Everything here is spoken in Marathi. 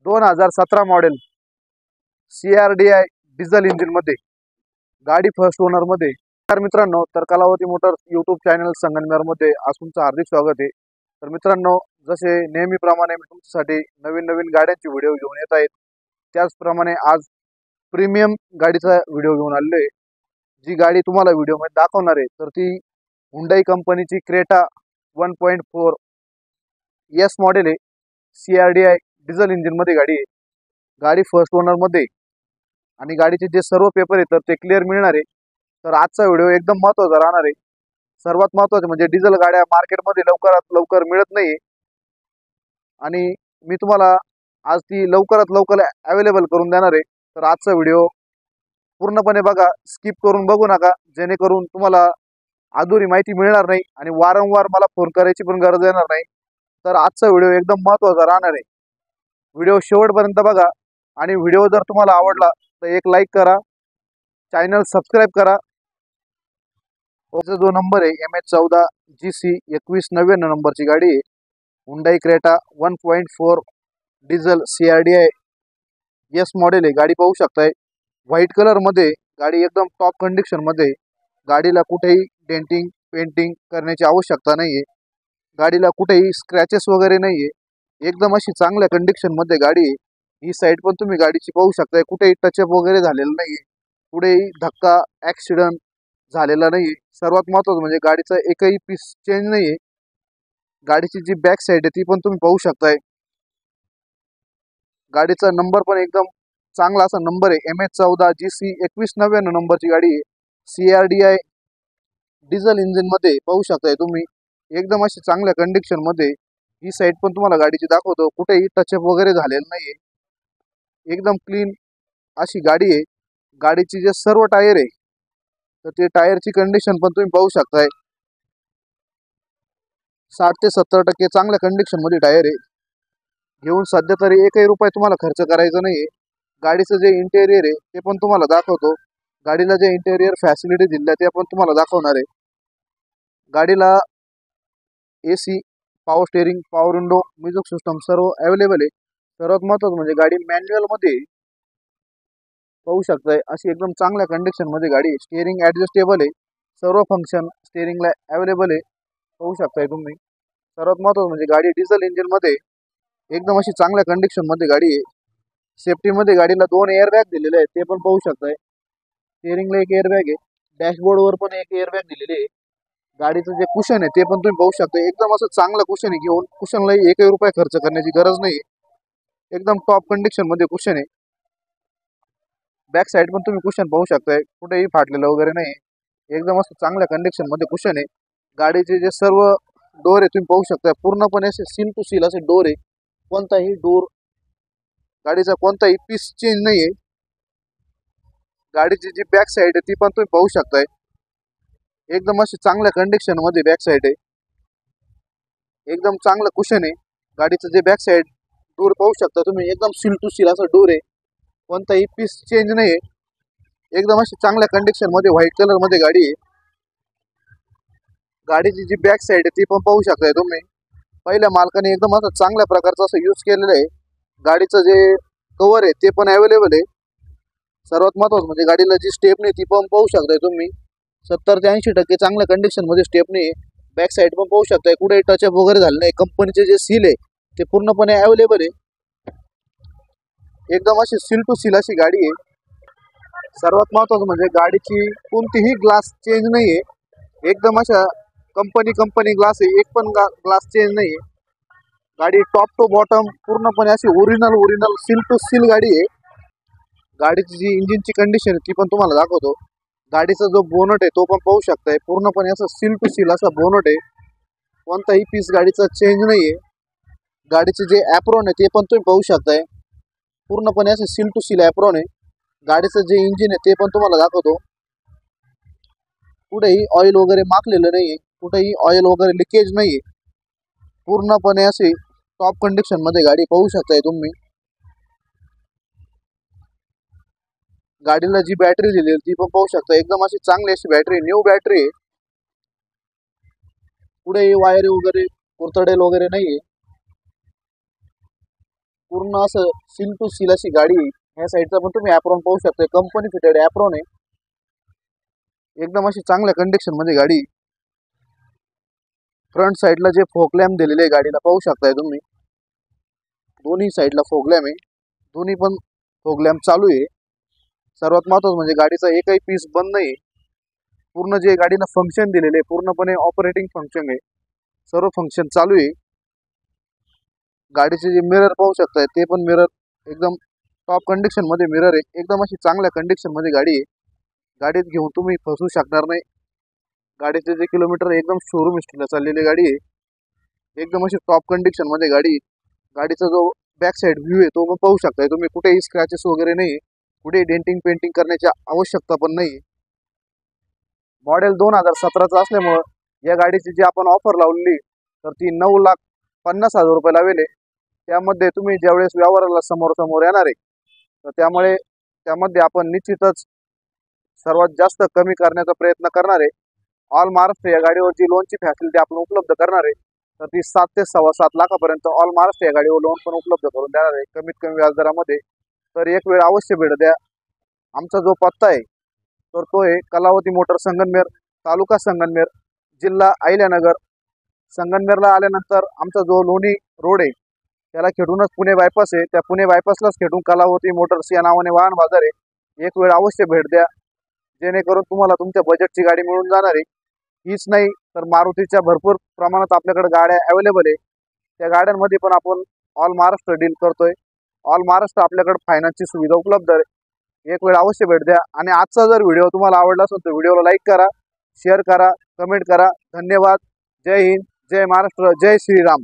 2017 मॉडेल CRDI डिझेल इंजिन मध्ये गाडी फर्स्ट ओनर मध्ये। तर मित्रांनो, तर Kalavati motors YouTube channel Sangamner मध्ये तुमचं हार्दिक स्वागत आहे। तर मित्रांनो, जसे नेहमीप्रमाणे मी तुमच्यासाठी नवीन नवीन गाड्यांचे व्हिडिओ घेऊन येत आहेत, त्याचप्रमाणे आज प्रीमियम गाडीचा व्हिडिओ घेऊन आलेलो आहे। जी गाडी तुम्हाला व्हिडिओ मध्ये दाखवणार आहे तर ती हुंडई कंपनीची क्रेटा 1.4 एस मॉडेल आहे। CRDI डिझेल इंजिन मध्ये गाडी आहे। गाडी फर्स्ट ओनर मध्ये आणि गाडीचे जे सर्व पेपर आहेत तर ते क्लिअर मिळणार आहे। तर आजचा व्हिडिओ एकदम महत्त्वाचा राहणार आहे। सर्वात महत्त्वाचे म्हणजे डिझेल गाड्या मार्केटमध्ये लवकरात लवकर मिळत नाही आणि मी तुम्हाला आज ती लवकरात लवकर अवेलेबल करून देणार आहे। तर आजचा व्हिडिओ पूर्णपणे बघा, स्किप करून बघू नका, जेणेकरून तुम्हाला अधुरी माहिती मिळणार नाही आणि वारंवार मला फोन करायची पण गरज येणार नाही। तर आजचा व्हिडिओ एकदम महत्त्वाचा राहणार आहे। व्हिडिओ शेवटपर्यंत बघा आणि व्हिडिओ जर तुम्हाला आवडला तर एक लाईक करा, चॅनल सबस्क्राईब करा। जो नंबर आहे MH14 GC 2199 नंबरची गाडी आहे, Hyundai Creta 1.4 diesel CRDI S model आहे। गाडी पाहू शकताय, व्हाईट कलर मध्ये गाडी एकदम टॉप कंडिशन मध्ये। गाडीला कुठेही डेंटिंग पेंटिंग करण्याची आवश्यकता नाहीये, गाडीला कुठेही स्क्रॅचेस वगैरे नाहीये, एकदम अशी चांगल्या कंडिशन मध्ये गाडी आहे। ही साईड पण तुम्ही गाडीची पाहू शकताय, कुठेही टचअप वगैरे झालेलं नाहीये, कुठेही धक्का ऍक्सिडेंट झालेला नाहीये। सर्वात महत्त्वाचं म्हणजे गाडीचा एकही पीस चेंज नाहीये। गाडीची जी बॅक साईड आहे ती पण तुम्ही पाहू शकताय। गाडीचा नंबर पण एकदम चांगला असा नंबर आहे, MH14 GC 2199 नंबरची गाडी आहे। CRDI डिझेल इंजिन मध्ये पाहू शकताय तुम्ही, एकदम अशी चांगल्या कंडिशन मध्ये। ही साईड पण तुम्हाला गाडीची दाखवतो, कुठेही टचअप वगैरे झालेलं नाहीये, एकदम क्लीन अशी गाडी आहे। गाडीची जे सर्व टायर आहे तर ते टायरची कंडिशन पण तुम्ही पाहू शकताय, 60 ते 70% चांगल्या कंडिशन मध्ये टायर आहे। घेऊन सध्या तरी एकही रुपये तुम्हाला खर्च करायचा नाहीये। गाडीचं जे इंटेरियर आहे ते पण तुम्हाला दाखवतो, गाडीला जे इंटेरियर फॅसिलिटी दिल्या ते पण तुम्हाला दाखवणार आहे। गाडीला AC, power steering, power window, music system सर्व अवेलेबल आहे। सर्वात महत्त्वाचं म्हणजे गाडी मॅन्युअल मध्ये पाहू शकताय, अशी एकदम चांगल्या कंडिशन मध्ये गाडी आहे। स्टेअरिंग ॲडजस्टेबल आहे, सर्व फंक्शन स्टेअरिंगला अवेलेबल आहे, पाहू शकताय तुम्ही। सर्वात महत्त्वाचं म्हणजे गाडी डिझेल इंजिन मध्ये एकदम अशी चांगल्या कंडिशन मध्ये गाडी आहे। सेफ्टी मध्ये गाडीला 2 एअरबॅग दिलेले आहेत, ते पण पाहू शकताय। स्टेअरिंगला एक एअरबॅग आहे, डॅशबोर्ड वर पण एक एअरबॅग दिलेली आहे। गाडीचं जे कुशन आहे ते पण तुम्ही पाहू शकता, एकदम असं चांगलं कुशन आहे। घेऊन कुशनला एकही रुपये खर्च करण्याची गरज नाही, एकदम टॉप कंडिशन मध्ये कुशन आहे। बॅक साईड पण तुम्ही कुशन पाहू शकताय, कुठेही फाटलेलं वगैरे नाही, एकदम असं चांगल्या कंडिशन मध्ये कुशन आहे। गाडीचे जे सर्व डोर आहे तुम्ही पाहू शकता, पूर्णपणे असे सील टू सील असे डोर आहे, कोणताही डोर गाडीचा कोणताही पीस चेंज नाहीये। गाडीची जी बॅक साईड आहे ती पण तुम्ही पाहू शकताय, एकदम अशी चांगल्या कंडिशन मध्ये बॅक साईड आहे, एकदम चांगलं कुशन आहे। गाडीचं जे बॅक साईड डोर पाहू शकता तुम्ही, एकदम सील टू सील असा डोर आहे, कोणताही पीस चेंज नाहीये, एकदम अशी चांगल्या कंडिशन मध्ये व्हाईट कलर मध्ये गाडी आहे। गाडीची जी बॅक साईड आहे ती पण पाहू शकताय तुम्ही, पहिल्या मालकाने एकदम असं चांगल्या प्रकारचं असं यूज केलेलं आहे। गाडीचं जे कव्हर आहे ते पण अवेलेबल आहे। सर्वात महत्त्वाचं म्हणजे गाडीला जी स्टेपनी ती पण पाहू शकताय तुम्ही, 70 ते 80% चांगल्या कंडिशन मध्ये स्टेपनी आहे। बॅक साईड पण पाहू शकताय, कुठे टचअप वगैरे झालं नाही, कंपनीचे जे सील आहे ते पूर्णपणे अवेलेबल आहे। एकदम अशी सील टू सील अशी गाडी आहे। सर्वात महत्त्वाचं म्हणजे गाडीची कोणतीही ग्लास चेंज नाहीये, एकदम अशा कंपनी ग्लास आहे, एक पण ग्लास चेंज नाहीये। गाडी टॉप टू बॉटम पूर्णपणे अशी ओरिजिनल सील टू सील गाडी आहे। गाडीची जी इंजिनची कंडिशन आहे ती पण तुम्हाला दाखवतो। गाडीचा जो बोनट आहे तो पण पाहू शकताय, पूर्णपणे असं सील टू सील असा बोनट आहे, कोणताही पीस गाडीचा चेंज नाहीये। गाडीचे जे ॲप्रॉन आहे ते पण तुम्ही पाहू शकताय, पूर्णपणे असं सील टू सील ॲप्रॉन आहे। गाडीचं जे इंजिन आहे ते पण तुम्हाला दाखवतो, कुठेही ऑइल वगैरे माखलेलं नाहीये, कुठेही ऑइल वगैरे लिकेज नाहीये, पूर्णपणे अशी टॉप कंडिशन मध्ये गाडी पाहू शकताय तुम्ही। गाडीला जी बॅटरी दिली ती पण पाहू शकता, एकदम अशी चांगली अशी बॅटरी, न्यू बॅटरी आहे, कुठेही वायर वगैरे कुरतडेल वगैरे नाहीये। पूर्ण असं सील टू सील अशी गाडी आहे. ह्या साईडचा पण तुम्ही ॲप्रॉन पाहू शकता, कंपनी फिटेड ॲप्रॉन आहे. एकदम अशी चांगल्या कंडिशन मध्ये गाडी. फ्रंट साईडला जे फोक लॅम्प दिलेले आहे गाडीला पाहू शकताय तुम्ही. दोन्ही साईडला फोक लॅम्प आहे, दोन्ही पण फोक लॅम्प चालू आहे. सर्वात महत्त्वाचं म्हणजे गाडीचा एकही पीस बंद नाही. पूर्ण जे गाडीला फंक्शन दिलेले पूर्णपणे ऑपरेटिंग फंक्शन आहे, सर्व फंक्शन चालू आहे. गाडीचे जे मिरर पाहू शकताय ते पण मिरर एकदम टॉप कंडिशन मध्ये मिरर आहे. एकदम अशी चांगल्या कंडिशन मध्ये गाडी आहे. गाडीत घेऊन तुम्ही फसू शकणार नाही. गाडीचे जे किलोमीटर एकदम शोरूम हिस्ट्रीला चाललेली गाडी आहे. एकदम अशी टॉप कंडिशन मध्ये गाडी. गाडीचा जो बॅक साइड व्ह्यू आहे तो पण पाहू शकताय तुम्ही. कुठेही स्क्रॅचेस वगैरे नाही, कुठे डेंटिंग पेंटिंग करण्याची आवश्यकता पण नाही. मॉडेल 2017चा असल्यामुळं या गाडीची जी आपण ऑफर लावली तर ती 9,50,000 रुपये लावले. त्यामध्ये तुम्ही ज्यावेळेस व्यवहाराला समोर समोर येणार आहे तर त्यामध्ये आपण निश्चितच सर्वात जास्त कमी करण्याचा प्रयत्न करणार आहे. ऑल महाराष्ट्र या गाडीवरची लोनची फॅसिलिटी आपण उपलब्ध करणार आहे. तर ती 7 ते 7.25 लाखापर्यंत ऑल महाराष्ट्र या गाडीवर लोन पण उपलब्ध करून देणार आहे, कमीत कमी व्याजदरामध्ये. तर एक वेळ अवश्य भेट द्या. आमचा जो पत्ता आहे तर तो आहे कलावती मोटर संगमनेर, तालुका संगमनेर, जिल्हा अहिल्यानगर. संगमनेरला आल्यानंतर आमचा जो लोणी रोड आहे त्याला खेटूनच पुणे बायपास आहे. त्या पुणे बायपासलाच खेटून कलावती मोटर्स या नावाने वाहन बाजार आहे. एक वेळ अवश्य भेट द्या, जेणेकरून तुम्हाला तुमच्या बजेटची गाडी मिळून जाणार आहे. हीच नाही तर मारुतीच्या भरपूर प्रमाणात आपल्याकडे गाड्या अवेलेबल आहे. त्या गाड्यांमध्ये पण आपण ऑल महाराष्ट्र डील करतोय. ऑल महाराष्ट्र आपल्याकडे फायनान्सची सुविधा उपलब्ध आहे. एक वेळ अवश्य भेट द्या. आणि आजचा जर व्हिडिओ तुम्हाला आवडला असेल तर व्हिडिओला लाईक करा, शेअर करा, कमेंट करा. धन्यवाद. जय हिंद, जय महाराष्ट्र, जय श्रीराम.